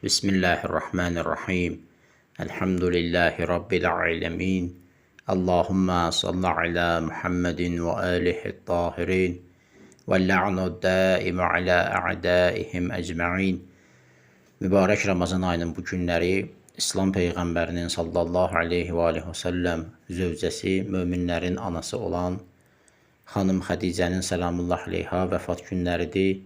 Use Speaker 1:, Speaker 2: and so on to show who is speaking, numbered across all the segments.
Speaker 1: Bismillahirrahmanirrahim. Elhamdülillahi Rabbil alemin. Allahümme salli ala Muhammedin ve alihi tahirin. Ve la'nu daim ala a'daihim ecma'in. Mübarək Ramazan ayının bu günləri İslam Peyğəmbərinin sallallahu aleyhi və aleyhi və səlləm zövcəsi, möminlərin anası olan xanım Xədicənin salamullah aleyha vəfat günləridir.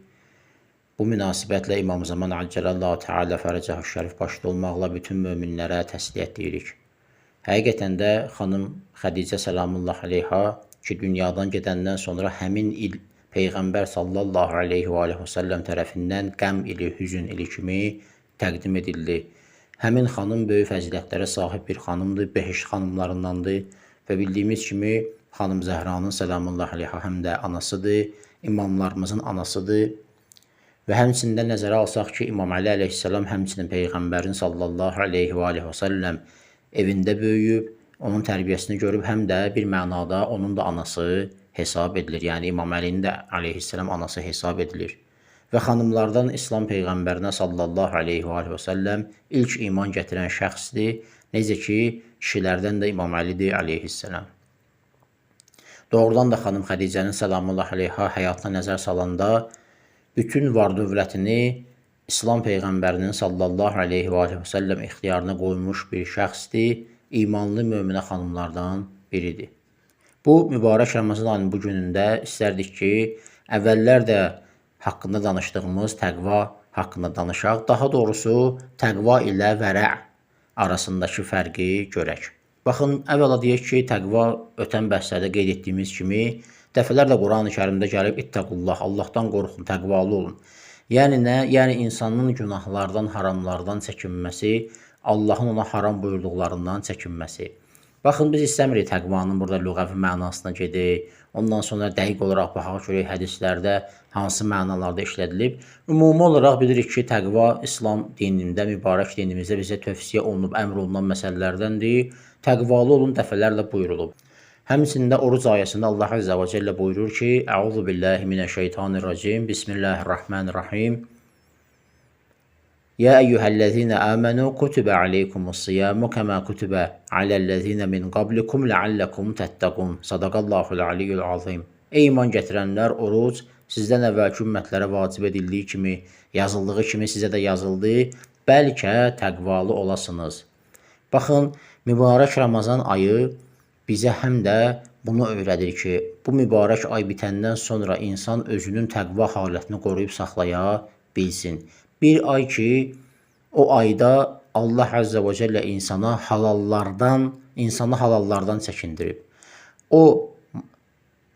Speaker 1: Bu münasibətlə İmam Zaman Accəlallahu Teala Fərəcəhu Şərif başda olmaqla bütün möminlərə təsliyyət deyirik. Həqiqətən də xanım Xədicə salamullah aleyha ki, dünyadan gedəndən sonra həmin il Peyğəmbər sallallahu aleyhi və aleyhi və səlləm tərəfindən qəm ili, hüzün ili kimi təqdim edildi. Həmin xanım böyük fəzilətlərə sahib bir xanımdır, behiş xanımlarındandır və bildiyimiz kimi xanım Zəhranın salamullah aleyha həm də anasıdır, imamlarımızın anasıdır. Və həmçində nəzərə alsaq ki, İmam Əli əleyhissalam həmçinin Peyğəmbərin sallallahu aleyhi və aleyhi və səlləm evində böyüyüb, onun tərbiyəsini görüb, həm də bir mənada onun da anası hesab edilir. Yəni İmam Əlinin də əleyhissalam anası hesab edilir. Və xanımlardan İslam Peyğəmbərinə sallallahu aleyhi və aleyhi və səlləm ilk iman gətirən şəxsdir. Necə ki, kişilərdən də İmam Əlidir əleyhissalam. Doğrudan da xanım Xədicənin salamullah aleyha həyatına nəzər salanda bütün var dövlətini İslam Peyğəmbərinin sallallahu aleyhi və aleyhi və səlləm ixtiyarına qoymuş bir şəxsdir, imanlı möminə xanımlardan biridir. Bu mübarək Ramazan ayının bu günündə istərdik ki, əvvəllər də haqqında danışdığımız təqva haqqında danışaq, daha doğrusu təqva ilə vərə arasındakı fərqi görək. Baxın, əvvəla deyək ki, təqva ötən bəhslərdə qeyd etdiyimiz kimi dəfələrlə Quran-ı Kərimdə gəlib ittəqullah, Allahdan qorxun, təqvalı olun. Yəni nə? Yəni insanın günahlardan, haramlardan çəkinməsi, Allahın ona haram buyurduqlarından çəkinməsi. Baxın, biz istəmirik təqvanın burada lüğəvi mənasına gedək, ondan sonra dəqiq olaraq baxaq görək hədislərdə hansı mənalarda işlədilib. Ümumi olaraq bilirik ki, təqva İslam dinində, mübarək dinimizdə bizə tövsiyə olunub, əmr olunan məsələlərdəndir. Təqvalı olun dəfələrlə buyurulub. Həmçində oruc ayəsində Allah Azza və Cəllə buyurur ki, Əuzu billahi minəşşeytanirracim, Bismillahirrahmanirrahim. Ya eyyuhəl-ləzīnə əmənu kutubə aleykumus-siyamu kəmə kutubə aləl-ləzīnə min qablikum ləalləkum təttəqun. Sadaqallahul aliyyul azim. Ey iman gətirənlər, oruc sizdən əvvəlki ümmətlərə vacib edildiyi kimi, yazıldığı kimi sizə də yazıldı, bəlkə təqvalı olasınız. Baxın, mübarək Ramazan ayı bizə həm də bunu öyrədir ki, bu mübarək ay bitəndən sonra insan özünün təqva halətini qoruyub saxlaya bilsin. Bir ay ki, o ayda Allah Azza və Cəllə insanı halallardan çəkindirib. O,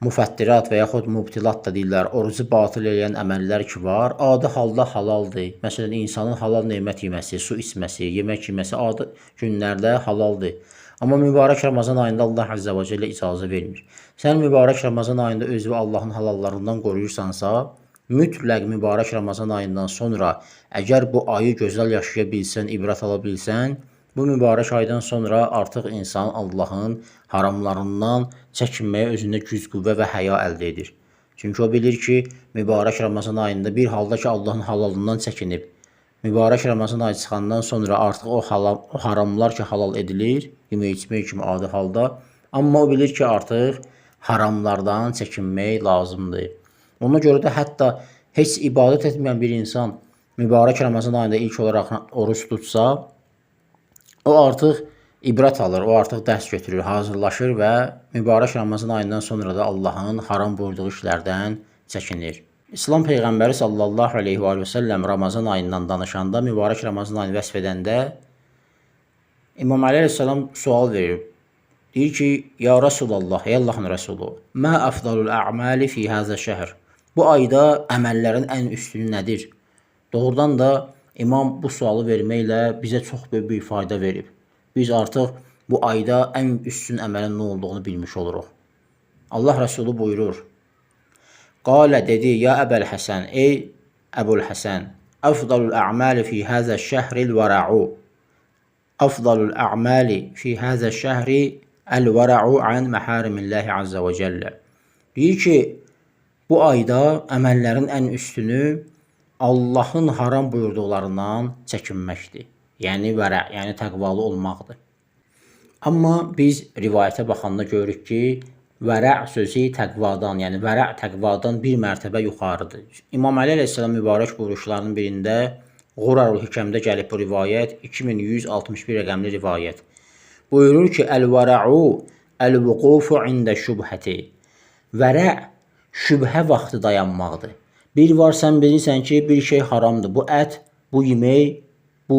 Speaker 1: müfəttirat və yaxud mubtilat da deyirlər, orucu batıl edən əməllər ki var, adi halda halaldır. Məsələn, insanın halal nemət yeməsi, su içməsi, yemək yeməsi adi günlərdə halaldır. Amma mübarək Ramazan ayında Allah Azza və Cəllə icazə vermir. Sən mübarək Ramazan ayında özünü Allahın halallarından qoruyursansa, mütləq mübarək Ramazan ayından sonra əgər bu ayı gözəl yaşaya bilsən, ibrət ala bilsən, bu mübarək aydan sonra artıq insan Allahın haramlarından çəkinməyə özündə güc, qüvvə və həya əldə edir. Çünki o bilir ki, mübarək Ramazan ayında bir halda ki, Allahın halalından çəkinib, mübarək Ramazan ayı çıxandan sonra artıq o haramlar ki, halal edilir, yemək içmək kimi adi halda, amma o bilir ki, artıq haramlardan çəkinmək lazımdır. Ona görə də hətta heç ibadət etməyən bir insan mübarək Ramazan ayında ilk olaraq oruç tutsa, o artıq ibrət alır, o artıq dərs götürür, hazırlaşır və mübarək Ramazan ayından sonra da Allahın haram buyurduğu işlərdən çəkinir. İslam Peyğəmbəri sallallahu aleyhi və səlləm Ramazan ayından danışanda, mübarək Ramazan ayını vəsf edəndə İmam Əli əleyhissalam sual verir. Deyir ki, ya Rasulallah, ey Allahın Rəsulu, mə əfdalul ə'məli fi həzə şəhr. Bu ayda əməllərin ən üstünü nədir? Doğrudan da İmam bu sualı verməklə bizə çox böyük bir fayda verib. Biz artıq bu ayda ən üstün əməlin nə olduğunu bilmiş oluruq. Allah Rəsulu buyurur. Qalə dedi, ya Əbəl Həsən, ey Əbul Həsən, əfdalul ə'məli fi həzə şəhril vərə'u. Əfdalul ə'məli fi həzə şəhri əl-vərə'u ən məhərimilləhi azza və cəllə. Deyir ki, bu ayda əməllərin ən üstünü Allahın haram buyurduqlarından çəkinməkdir. Yəni vərə, yəni təqvalı olmaqdır. Amma biz rivayətə baxanda görürük ki, vərə sözü təqvadan, yəni vərə təqvadan bir mərtəbə yuxarıdır. İmam Əli əleyhissalam mübarək buyuruşlarının birində Ğurarul Hikəmdə gəlib bu rivayət, 2161 rəqəmli rivayət. Buyurur ki, əl-vərə'u əl-vuqufu ində şübhəti. Vərə şübhə vaxtı dayanmaqdır. Bir var, sən bilirsən ki, bir şey haramdır. Bu ət, bu yemək, bu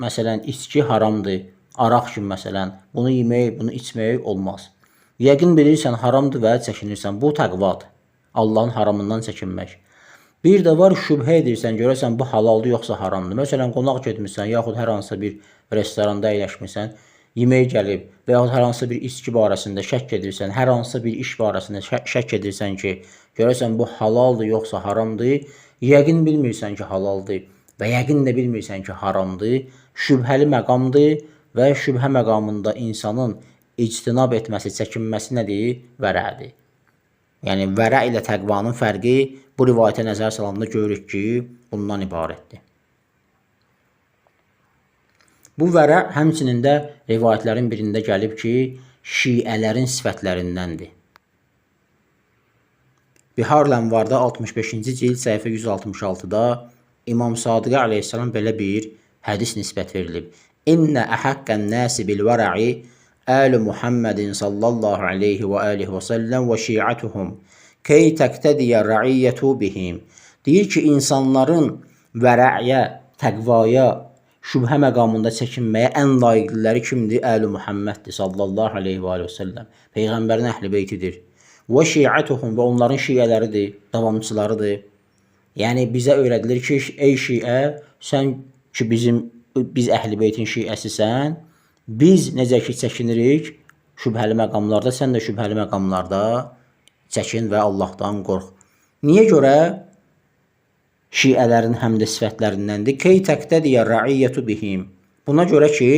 Speaker 1: məsələn içki haramdır. Araq kimi məsələn, bunu yemək, bunu içmək olmaz. Yəqin bilirsən haramdır və çəkinirsən. Bu təqvadır. Allahın haramından çəkinmək. Bir də var, şübhə edirsən, görəsən bu halaldır yoxsa haramdır. Məsələn, qonaq getmirsən, yaxud hər hansısa bir restoranda əyləşmirsən, yemək gəlib və yaxud hər hansısa bir içki barəsində şəkk edirsən, hər hansısa bir iş barəsində şəkk edirsən ki, görəsən bu halaldır yoxsa haramdır, yəqin bilmirsən ki, halaldır və yəqin də bilmirsən ki, haramdır, şübhəli məqamdır və şübhə məqamında insanın ictinab etməsi, çəkinməsi nədir? Vərədir. Yəni, vərə ilə təqvanın fərqi bu rivayətə nəzər salanda görürük ki, bundan ibarətdir. Bu vərə həmçinin də rivayətlərin birində gəlib ki, şiələrin sifətlərindəndir. Bihar-ül Ənvarda 65-ci cild səhifə 166-da İmam Sadiq əleyhissalam belə bir hədis nisbət verilib. İnnə əhəqqən nəsi bil-vərə'i əl-i Muhammedin sallallahu aleyhi və alihi və səlləm və şi'atuhum key təqtədiyə rəiyyətu bihim. Deyir ki, insanların vərəyə, təqvaya, şübhə məqamında çəkinməyə ən layiqliləri kimdir? Əl-i Muhammeddir sallallahu aleyhi və alihi və səlləm. Peyğəmbərin əhl-i beytidir. Və şi'atuhum və onların şiələridir, davamçılarıdır. Yəni bizə öyrədilir ki, ey şiə, sən ki biz əhl-i beytin şiəsisən, biz necə ki çəkinirik şübhəli məqamlarda, sən də şübhəli məqamlarda çəkin və Allahdan qorx. Niyə görə şiələrin həm də sifətlərindəndir? Key təqtədiyə rəiyyətu bihim. Buna görə ki,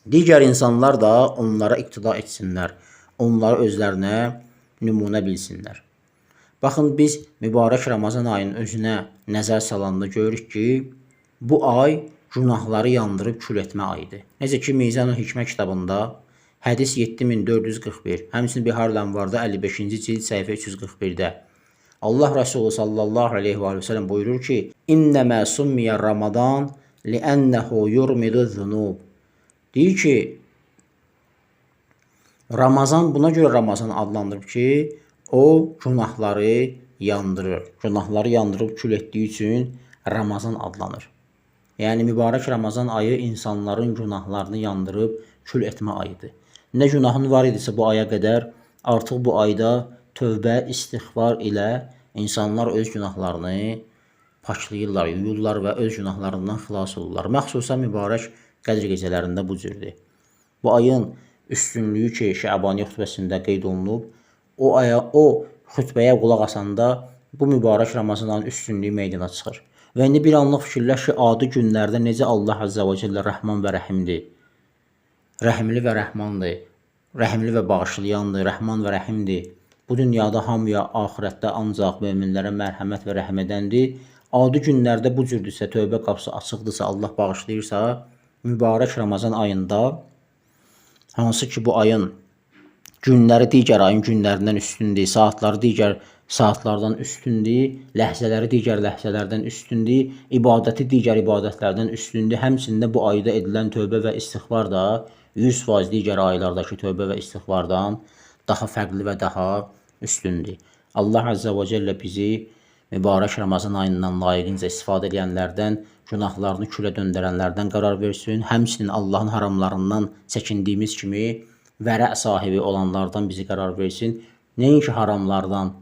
Speaker 1: digər insanlar da onlara iqtida etsinlər, onları özlərinə nümunə bilsinlər. Baxın, biz mübarək Ramazan ayının özünə nəzər salanda görürük ki, bu ay günahları yandırıb kül etmə ayıdır. Necə ki, Mizan-ül Hikmə kitabında hədis 7441, həmçinin Bihar-ül Ənvarda 55-ci cild səhifə 341-də Allah Rəsulü sallallahu aleyhi və səlləm buyurur ki, İnnəmə summiyə Ramadan liənnəhu yurmidu zunub. Deyir ki, Ramazan buna görə Ramazan adlandırıb ki, o günahları yandırır. Günahları yandırıb kül etdiyi üçün Ramazan adlanır. Yəni, mübarək Ramazan ayı insanların günahlarını yandırıb kül etmə ayıdır. Nə günahın var idisə bu aya qədər, artıq bu ayda tövbə, istiğfar ilə insanlar öz günahlarını paçlayırlar, yuyurlar və öz günahlarından xilas olurlar. Məxsusən mübarək Qədr gecələrində bu cürdür. Bu ayın üstünlüyü ki, Şəbani xütbəsində qeyd olunub, o xütbəyə qulaq asanda bu mübarək Ramazanın üstünlüyü meydana çıxır. Və indi bir anlıq fikirləş ki, adi günlərdə necə Allah Azza və Cəllə Rəhman və Rəhimdir. Rəhimli və Rəhmandır. Rəhimli və bağışlayandır. Rəhman və Rəhimdir. Bu dünyada hamıya, axirətdə ancaq möminlərə mərhəmət və rəhm edəndir. Adi günlərdə bu cürdürsə, tövbə qapısı açıqdırsa, Allah bağışlayırsa, mübarək Ramazan ayında, hansı ki bu ayın günləri digər ayın günlərindən üstündür, saatları digər saatlardan üstündür, ləhzələri digər ləhzələrdən üstündür, ibadəti digər ibadətlərdən üstündür. Həmçində bu ayda edilən tövbə və istiğfar da 100% digər aylardakı tövbə və istiğfardan daha fərqli və daha üstündür. Allah Azza və Cəllə bizi mübarək Ramazan ayından layiqincə istifadə edənlərdən, günahlarını külə döndərənlərdən qərar versin. Həmçinin Allahın haramlarından çəkindiyimiz kimi vərə sahibi olanlardan bizi qərar versin. Nəinki haramlardan,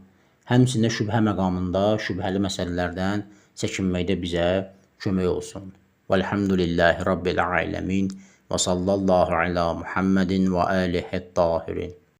Speaker 1: həmçində şübhə məqamında, şübhəli məsələlərdən çəkinməkdə bizə kömək olsun. Vəlhamdülillahi Rabbil aləmin və sallallahu alə Muhammedin və alihi tahirin.